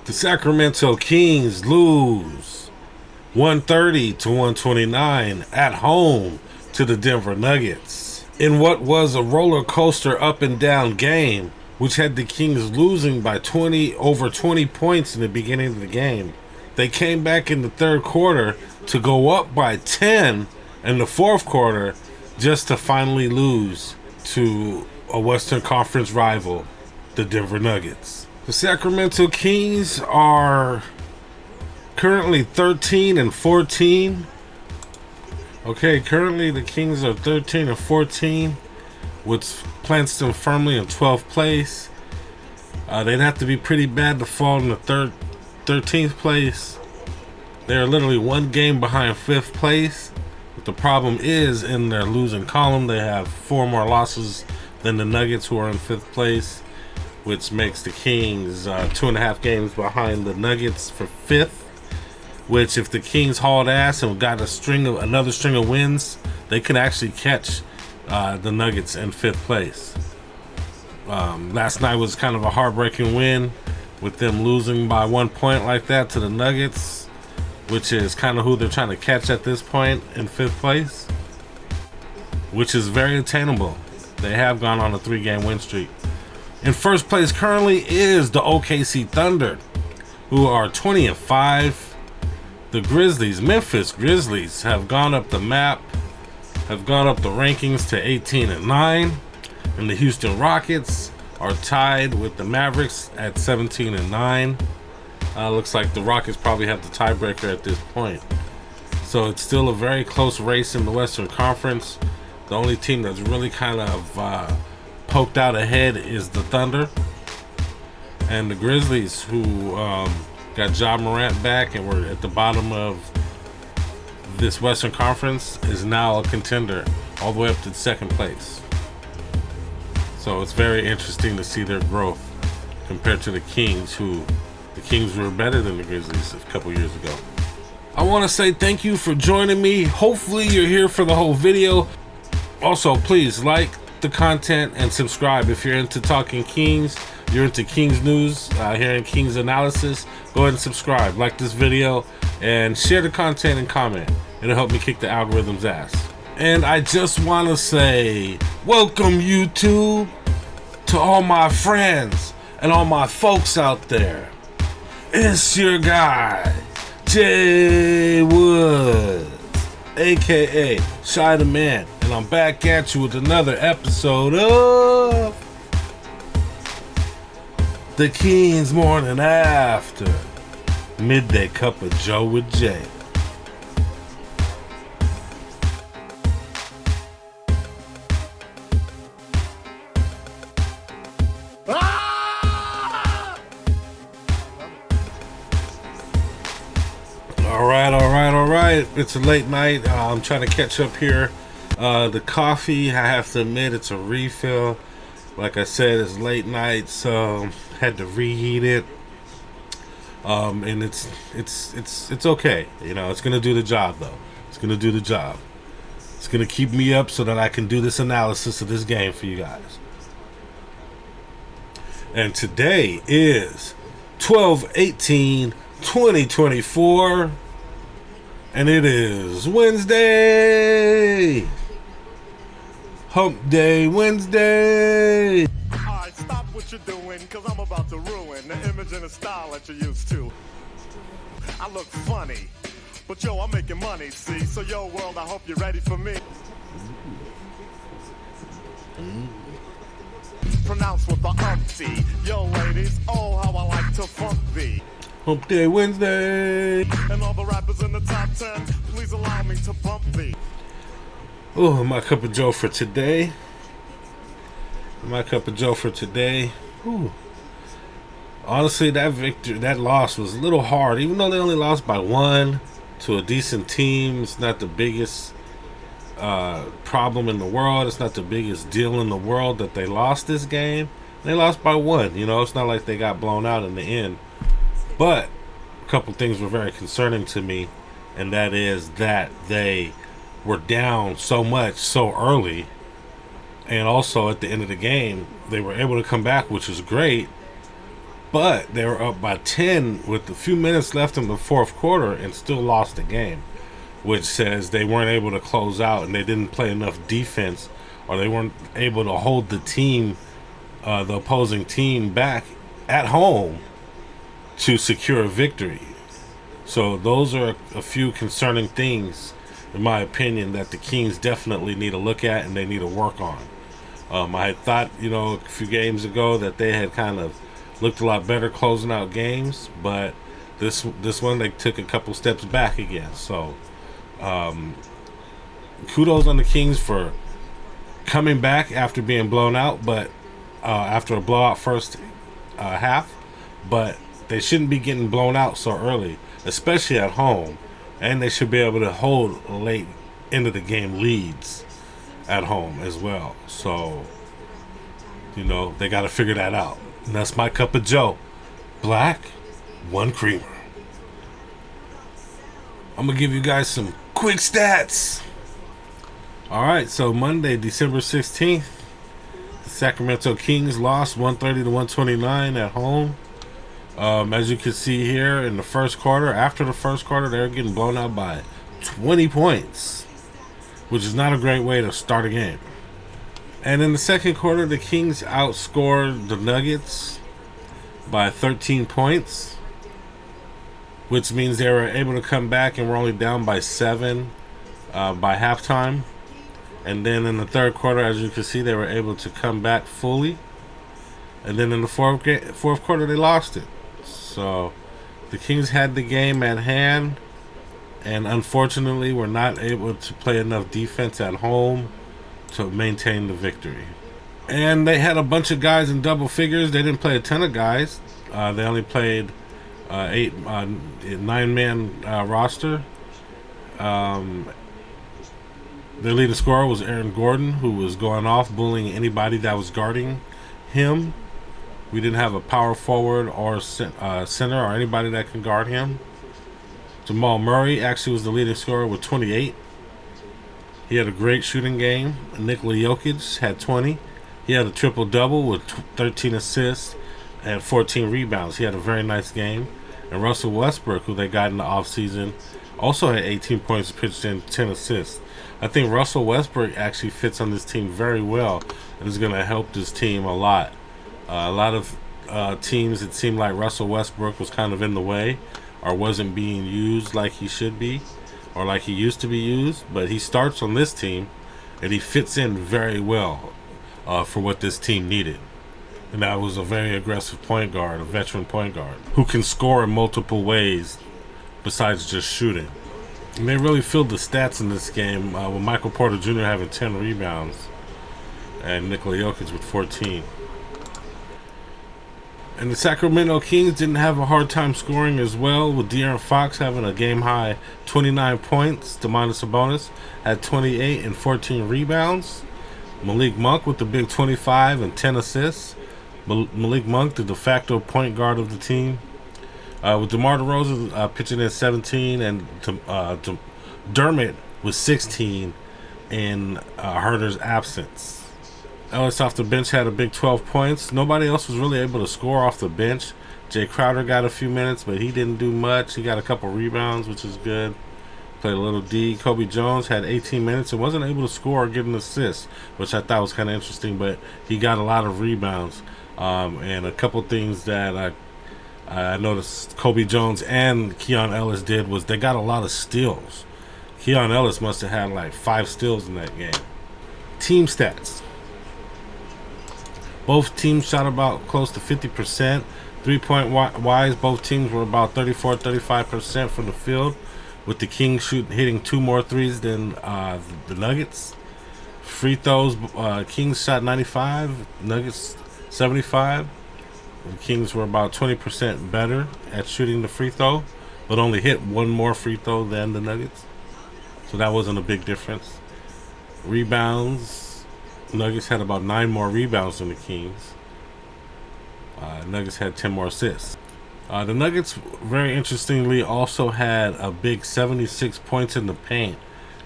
The Sacramento Kings lose 130 to 129 at home to the Denver Nuggets in what was a roller coaster up and down game, which had the Kings losing by over 20 points in the beginning of the game. They came back in the third quarter to go up by 10 in the fourth quarter just to finally lose to a Western Conference rival, the Denver Nuggets. The Sacramento Kings are currently 13 and 14. Okay, currently the Kings are 13 and 14, which plants them firmly in 12th place. They'd have to be pretty bad to fall in the 13th place. They're literally one game behind 5th place. But the problem is, in their losing column, they have 4 more losses than the Nuggets, who are in 5th place, which makes the Kings 2.5 games behind the Nuggets for 5th. Which, if the Kings hauled ass and got another string of wins, they could actually catch the Nuggets in 5th place. Last night was kind of a heartbreaking win, with them losing by 1 point like that to the Nuggets, which is kind of who they're trying to catch at this point in 5th place, which is very attainable. They have gone on a 3-game win streak. In first place currently is the OKC Thunder, who are 20 and 5. The Memphis Grizzlies, have gone up the map, have gone up the rankings to 18 and 9. And the Houston Rockets are tied with the Mavericks at 17 and 9. Looks like the Rockets probably have the tiebreaker at this point. So it's still a very close race in the Western Conference. The only team that's really kind of poked out ahead is the Thunder. And the Grizzlies, who got Ja Morant back and were at the bottom of this Western Conference, is now a contender all the way up to 2nd place. So it's very interesting to see their growth compared to the Kings, who the Kings were better than the Grizzlies a couple years ago. I want to say thank you for joining me. Hopefully you're here for the whole video. Also, please like the content and subscribe if you're into talking Kings. You're into Kings news, hearing Kings analysis. Go ahead and subscribe, like this video, and share the content and comment. It'll help me kick the algorithm's ass. And I just want to say, welcome YouTube to all my friends and all my folks out there. It's your guy, Jay Woods, aka Shy the Man, and I'm back at you with another episode of The Kings Morning After, Midday Cup of Joe with Jay. All right. It's a late night. I'm trying to catch up here. The coffee, I have to admit, it's a refill. Like I said, it's late night, so had to reheat it. And it's okay. You know, it's gonna do the job though. It's gonna do the job. It's gonna keep me up so that I can do this analysis of this game for you guys. And today is 12/18/2024, and it is Wednesday. Hump Day Wednesday. Alright, stop what you're doing, cause I'm about to ruin the image and the style that you're used to. I look funny, but yo, I'm making money, see? So yo, world, I hope you're ready for me. Pronounce with the umpty. Yo, ladies, oh, how I like to funk thee. Hump Day Wednesday. And all the rappers in the top 10, please allow me to bump thee. Oh, my cup of Joe for today. Ooh. Honestly, that loss was a little hard. Even though they only lost by 1 to a decent team, it's not the biggest problem in the world. It's not the biggest deal in the world that they lost this game. They lost by 1. You know, it's not like they got blown out in the end. But a couple things were very concerning to me, and that is that they were down so much so early, and also at the end of the game they were able to come back, which was great, But they were up by 10 with a few minutes left in the fourth quarter and still lost the game, which says they weren't able to close out and they didn't play enough defense, or they weren't able to hold the team, the opposing team, back at home to secure a victory. So those are a few concerning things, in my opinion, that the Kings definitely need to look at and they need to work on. I had thought, a few games ago that they had kind of looked a lot better closing out games, but this one they took a couple steps back again. So kudos on the Kings for coming back after being blown out, but after a blowout first half, but they shouldn't be getting blown out so early, especially at home, and they should be able to hold late into the game leads at home as well. So, they got to figure that out. And that's my cup of joe. Black, one creamer. I'm going to give you guys some quick stats. All right, so Monday, December 16th, the Sacramento Kings lost 130 to 129 at home. As you can see here in the first quarter, after the first quarter, they're getting blown out by 20 points, which is not a great way to start a game. And in the second quarter, the Kings outscored the Nuggets by 13 points, which means they were able to come back and were only down by 7 by halftime. And then in the third quarter, as you can see, they were able to come back fully. And then in the fourth quarter, they lost it. So the Kings had the game at hand, and unfortunately were not able to play enough defense at home to maintain the victory. And they had a bunch of guys in double figures. They didn't play a ton of guys. They only played 9-man roster. Their leading scorer was Aaron Gordon, who was going off, bullying anybody that was guarding him. We didn't have a power forward or center or anybody that can guard him. Jamal Murray actually was the leading scorer with 28. He had a great shooting game. Nikola Jokic had 20. He had a triple-double with 13 assists and 14 rebounds. He had a very nice game. And Russell Westbrook, who they got in the offseason, also had 18 points pitched in, 10 assists. I think Russell Westbrook actually fits on this team very well and is going to help this team a lot. A lot of teams, it seemed like Russell Westbrook was kind of in the way or wasn't being used like he should be or like he used to be used, but he starts on this team and he fits in very well for what this team needed. And that was a very aggressive point guard, a veteran point guard, who can score in multiple ways besides just shooting. And they really filled the stats in this game with Michael Porter Jr. having 10 rebounds and Nikola Jokic with 14. And the Sacramento Kings didn't have a hard time scoring as well, with De'Aaron Fox having a game-high 29 points. Domantas Sabonis had 28 and 14 rebounds. Malik Monk with the big 25 and 10 assists. Malik Monk, the de facto point guard of the team. With DeMar DeRozan pitching in 17 and Dermott with 16 in Herter's absence. Ellis off the bench had a big 12 points. Nobody else was really able to score off the bench. Jay Crowder got a few minutes, but he didn't do much. He got a couple rebounds, which is good. Played a little D. Kobe Jones had 18 minutes and wasn't able to score or get an assist, which I thought was kind of interesting, but he got a lot of rebounds. And a couple things that I noticed Kobe Jones and Keon Ellis did was they got a lot of steals. Keon Ellis must have had like 5 steals in that game. Team stats. Both teams shot about close to 50%. 3-point wise, both teams were about 34-35% from the field, with the Kings hitting 2 more threes than the Nuggets. Free throws, Kings shot 95, Nuggets 75. The Kings were about 20% better at shooting the free throw, but only hit 1 more free throw than the Nuggets. So that wasn't a big difference. Rebounds, Nuggets had about 9 more rebounds than the Kings. Nuggets had 10 more assists. The Nuggets, very interestingly, also had a big 76 points in the paint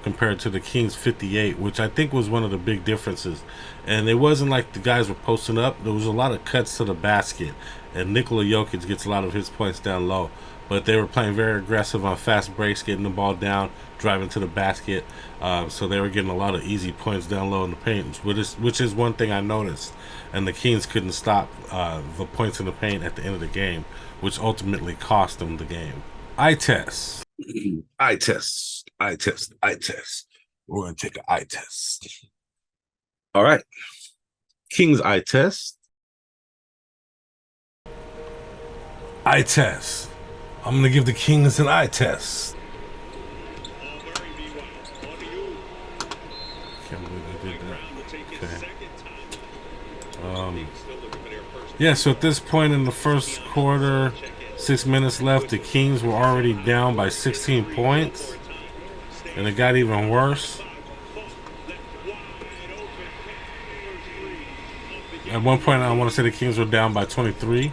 compared to the Kings 58, which I think was one of the big differences. And it wasn't like the guys were posting up. There was a lot of cuts to the basket, and Nikola Jokic gets a lot of his points down low. But they were playing very aggressive on fast breaks, getting the ball down, driving to the basket. So they were getting a lot of easy points down low in the paint, which is one thing I noticed. And the Kings couldn't stop the points in the paint at the end of the game, which ultimately cost them the game. Eye test. Eye test. Eye test. Eye test. We're going to take an eye test. All right. Kings eye test. Eye test. I'm going to give the Kings an eye test. Can't believe I did that. Okay. Yeah, so at this point in the first quarter, 6 minutes left, the Kings were already down by 16 points. And it got even worse. At one point, I want to say the Kings were down by 23.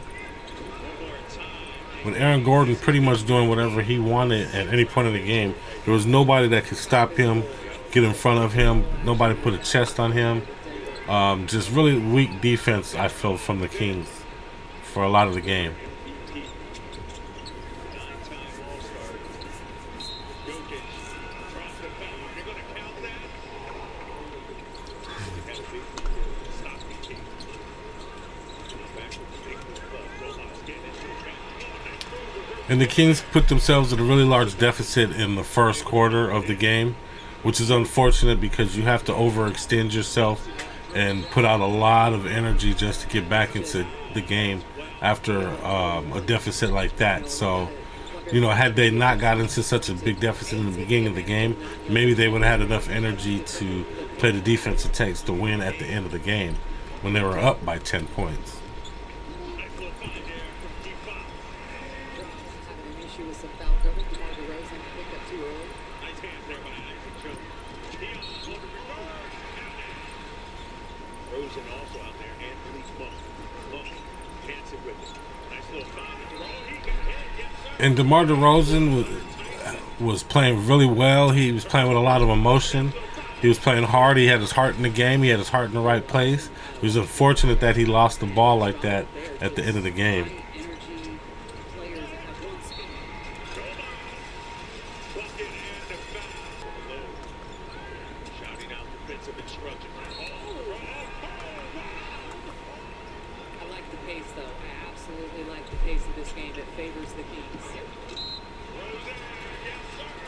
With Aaron Gordon pretty much doing whatever he wanted at any point in the game, there was nobody that could stop him, get in front of him. Nobody put a chest on him. Just really weak defense, I feel, from the Kings for a lot of the game. And the Kings put themselves at a really large deficit in the first quarter of the game, which is unfortunate because you have to overextend yourself and put out a lot of energy just to get back into the game after a deficit like that. So, you know, had they not got into such a big deficit in the beginning of the game, maybe they would have had enough energy to play the defense it takes to win at the end of the game when they were up by 10 points. And DeMar DeRozan was playing really well. He was playing with a lot of emotion. He was playing hard. He had his heart in the game. He had his heart in the right place. It was unfortunate that he lost the ball like that at the end of the game.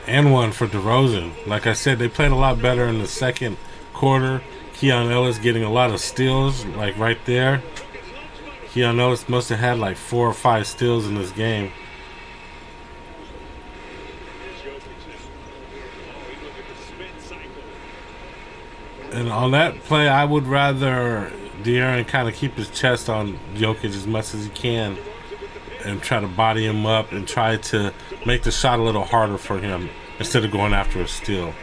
And one for DeRozan. Like I said, they played a lot better in the second quarter. Keon Ellis getting a lot of steals, like right there. Keon Ellis must have had like 4 or 5 steals in this game. And on that play, I would rather De'Aaron kind of keep his chest on Jokic as much as he can and try to body him up and try to make the shot a little harder for him instead of going after a steal.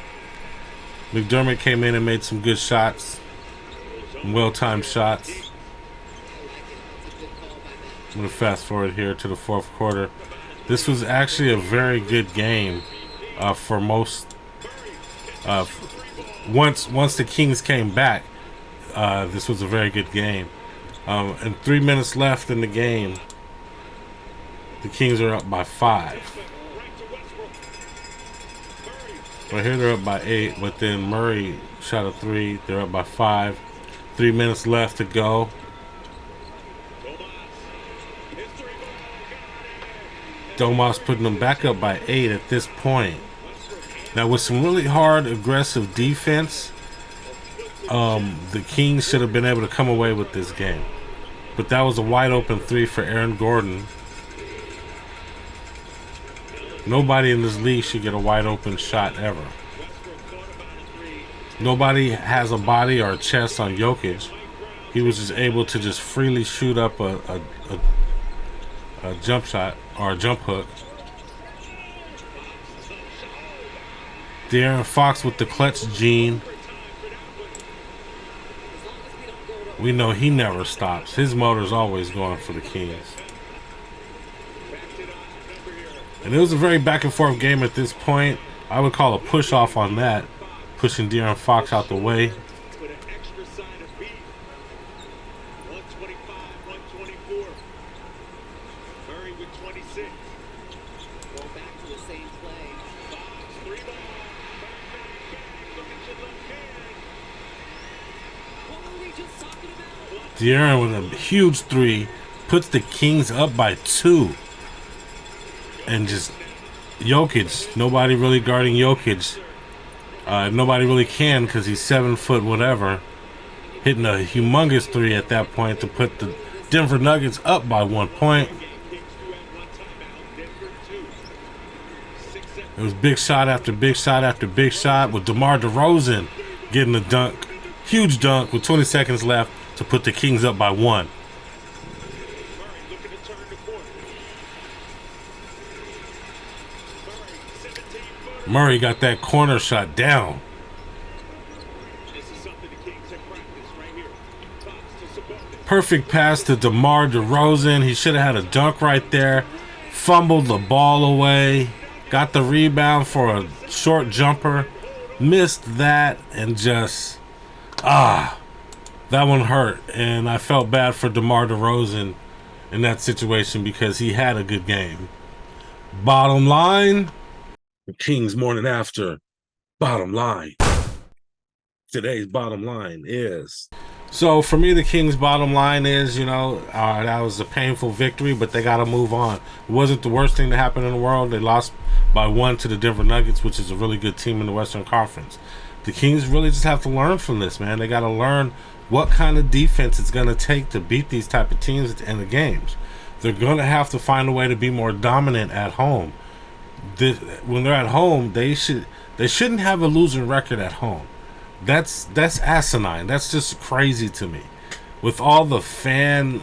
McDermott came in and made some good shots, well-timed shots. I'm going to fast forward here to the fourth quarter. This was actually a very good game for most. Once the Kings came back, this was a very good game. And 3 minutes left in the game, the Kings are up by 5. But here they're up by 8, but then Murray shot a 3. They're up by 5. 3 minutes left to go. Domas putting them back up by 8 at this point. Now with some really hard, aggressive defense, the Kings should have been able to come away with this game. But that was a wide open 3 for Aaron Gordon. Nobody in this league should get a wide open shot ever. Nobody has a body or a chest on Jokic. He was just able to just freely shoot up a jump shot or a jump hook. De'Aaron Fox with the clutch gene. We know he never stops. His motor's always going for the Kings. And it was a very back and forth game at this point. I would call a push off on that, pushing De'Aaron Fox out the way. With an extra side of beef. 125, 124. Murray with 26. Go back to the same play. Fox, 3 ball. Bang, look at your left hand. What were we just talking about? De'Aaron with a huge three puts the Kings up by 2. And just Jokic, nobody really guarding Jokic. Nobody really can because he's 7 foot whatever. Hitting a humongous 3 at that point to put the Denver Nuggets up by 1 point. It was big shot after big shot after big shot with DeMar DeRozan getting a dunk. Huge dunk with 20 seconds left to put the Kings up by 1. Murray got that corner shot down. Perfect pass to DeMar DeRozan. He should have had a dunk right there. Fumbled the ball away. Got the rebound for a short jumper. Missed that and just... that one hurt. And I felt bad for DeMar DeRozan in that situation because he had a good game. Bottom line... The Kings morning after bottom line. Today's bottom line is, so for me, the Kings bottom line is, that was a painful victory, but they got to move on. It wasn't the worst thing to happen in the world. They lost by 1 to the Denver Nuggets, which is a really good team in the Western Conference. The Kings really just have to learn from this, man. They got to learn what kind of defense it's going to take to beat these type of teams in the games. They're going to have to find a way to be more dominant at home. When they're at home, they shouldn't have a losing record at home. That's asinine. That's just crazy to me. With all the fan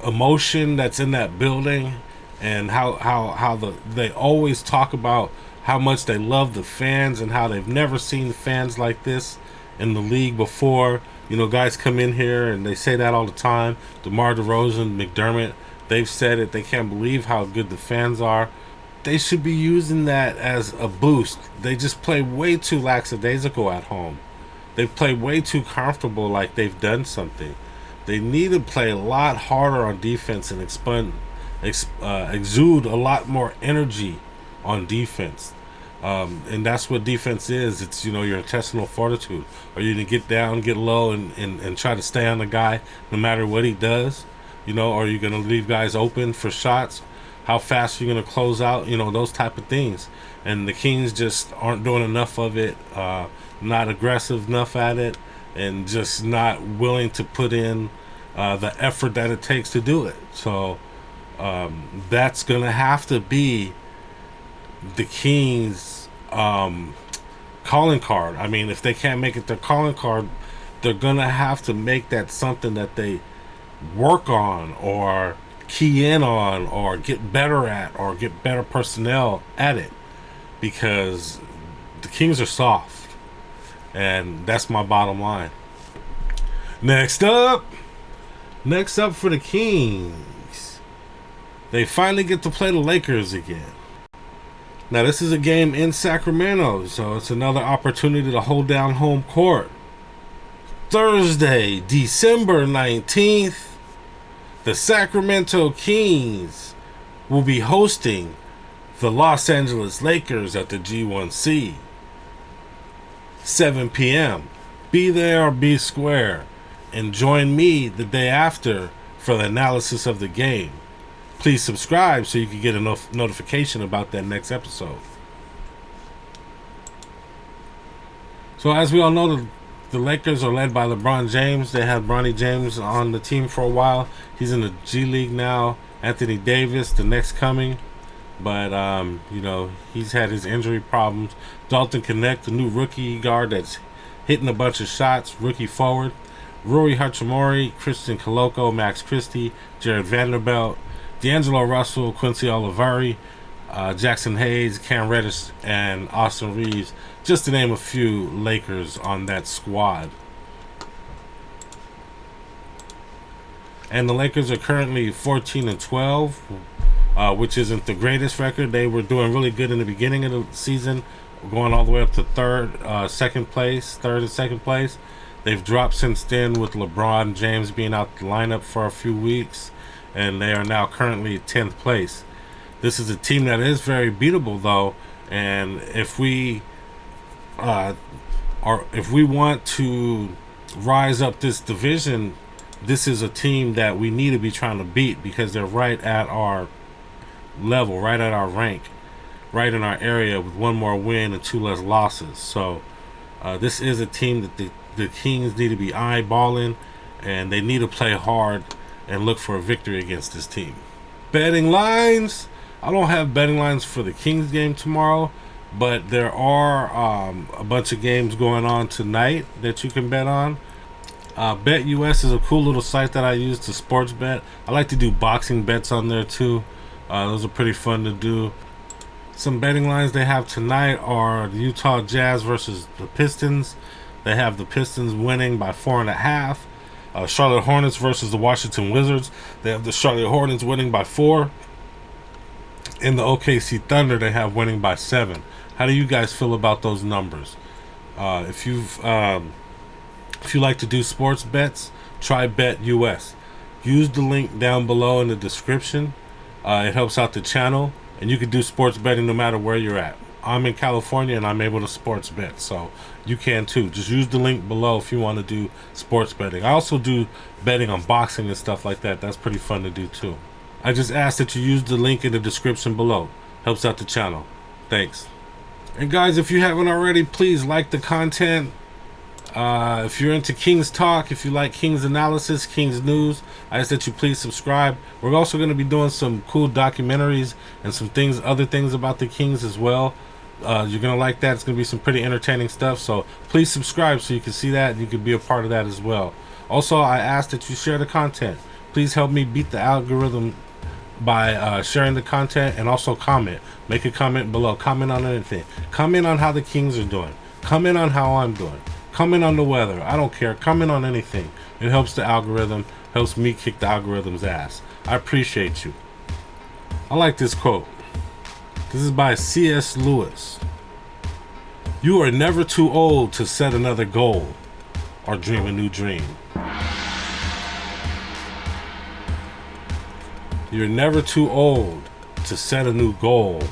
emotion that's in that building, and how they always talk about how much they love the fans and how they've never seen fans like this in the league before. Guys come in here and they say that all the time. DeMar DeRozan, McDermott. They've said it. They can't believe how good the fans are. They should be using that as a boost. They just play way too lackadaisical at home. They play way too comfortable, like they've done something. They need to play a lot harder on defense and exude a lot more energy on defense. And that's what defense is. It's, your intestinal fortitude. Are you going to get down, get low, and try to stay on the guy no matter what he does? Are you going to leave guys open for shots? How fast are you going to close out? Those type of things. And the Kings just aren't doing enough of it, not aggressive enough at it, and just not willing to put in the effort that it takes to do it. So that's going to have to be the Kings' calling card. I mean, if they can't make it their calling card, they're going to have to make that something that they work on or key in on or get better at or get better personnel at it, because the Kings are soft, and that's my bottom line. Next up for the Kings, they finally get to play the Lakers again. Now this is a game in Sacramento, so it's another opportunity to hold down home court. Thursday, December 19th, the Sacramento Kings will be hosting the Los Angeles Lakers at the G1C. 7 p.m. Be there or be square. And join me the day after for the analysis of the game. Please subscribe so you can get a notification about that next episode. So as we all know, the Lakers are led by LeBron James. They had Bronny James on the team for a while. He's in the G League now. Anthony Davis, the next coming. But, he's had his injury problems. Dalton Connect, the new rookie guard that's hitting a bunch of shots, rookie forward. Rui Hachimura, Christian Coloco, Max Christie, Jared Vanderbilt, D'Angelo Russell, Quincy Olivari, Jackson Hayes, Cam Reddish, and Austin Reeves, just to name a few Lakers on that squad. And the Lakers are currently 14-12, which isn't the greatest record. They were doing really good in the beginning of the season, going all the way up to third and second place. They've dropped since then with LeBron James being out the lineup for a few weeks, and they are now currently 10th place. This is a team that is very beatable, though, and if we want to rise up this division, this is a team that we need to be trying to beat, because they're right at our level, right at our rank, right in our area, with one more win and 2 less losses. So this is a team that the Kings need to be eyeballing, and they need to play hard and look for a victory against this team. Betting lines. I don't have betting lines for the Kings game tomorrow, but there are a bunch of games going on tonight that you can bet on. Bet US is a cool little site that I use to sports bet. I like to do boxing bets on there too. Those are pretty fun to do. Some betting lines they have tonight are the Utah Jazz versus the Pistons. They have the Pistons winning by 4.5. Charlotte Hornets versus the Washington Wizards. They have the Charlotte Hornets winning by 4. In the OKC Thunder, they have winning by 7. How do you guys feel about those numbers? If you like to do sports bets, try Bet US. Use the link down below in the description. It helps out the channel, and you can do sports betting no matter where you're at. I'm in California and I'm able to sports bet, so you can too. Just use the link below if you want to do sports betting. I also do betting on boxing and stuff like that. That's pretty fun to do too. I just ask that you use the link in the description below. Helps out the channel. Thanks. And guys, if you haven't already, please like the content. If you're into Kings talk, if you like Kings analysis, Kings news, I ask that you please subscribe. We're also going to be doing some cool documentaries and some things, other things about the Kings as well. You're going to like that. It's going to be some pretty entertaining stuff. So please subscribe so you can see that and you can be a part of that as well. Also, I ask that you share the content. Please help me beat the algorithm by sharing the content, and also comment. Make a comment below. Comment on anything. Comment on how the Kings are doing. Comment on how I'm doing. Comment on the weather. I don't care. Comment on anything. It helps the algorithm. Helps me kick the algorithm's ass. I appreciate you. I like this quote. This is by C.S. Lewis. You are never too old to set another goal or dream a new dream. You're never too old to set a new goal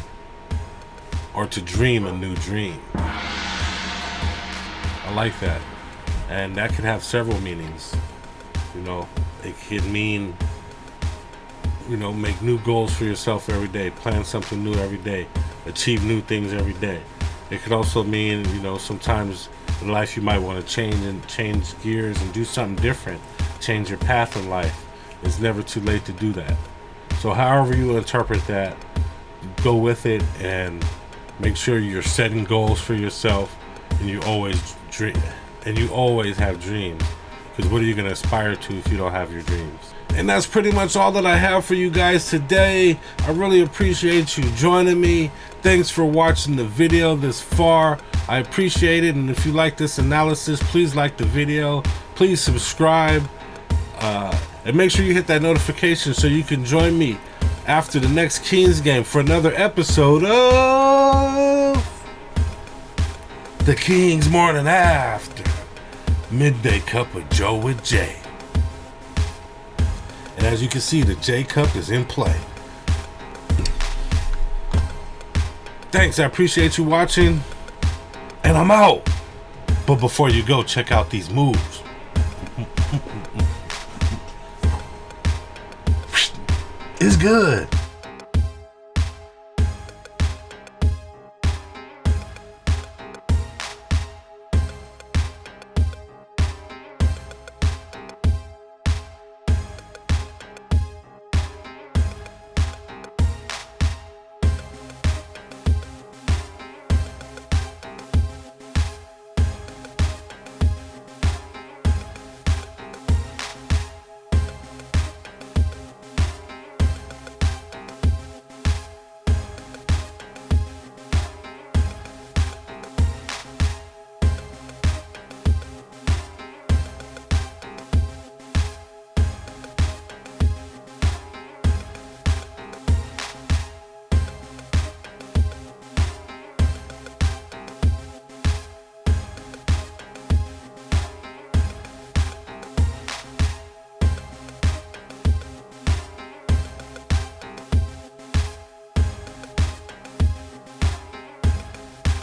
or to dream a new dream. I like that. And that could have several meanings. You know, it could mean, you know, make new goals for yourself every day, plan something new every day, achieve new things every day. It could also mean, you know, sometimes in life you might want to change gears and do something different, change your path in life. It's never too late to do that. So however you interpret that, go with it and make sure you're setting goals for yourself, and you always dream, and you always have dreams, because what are you going to aspire to if you don't have your dreams? And that's pretty much all that I have for you guys today. I really appreciate you joining me. Thanks for watching the video this far. I appreciate it. And if you like this analysis, please like the video. Please subscribe. And make sure you hit that notification so you can join me after the next Kings game for another episode of the Kings Morning After. Midday Cup with Joe with Jay. And as you can see, the J Cup is in play. Thanks, I appreciate you watching. And I'm out. But before you go, check out these moves. It's good.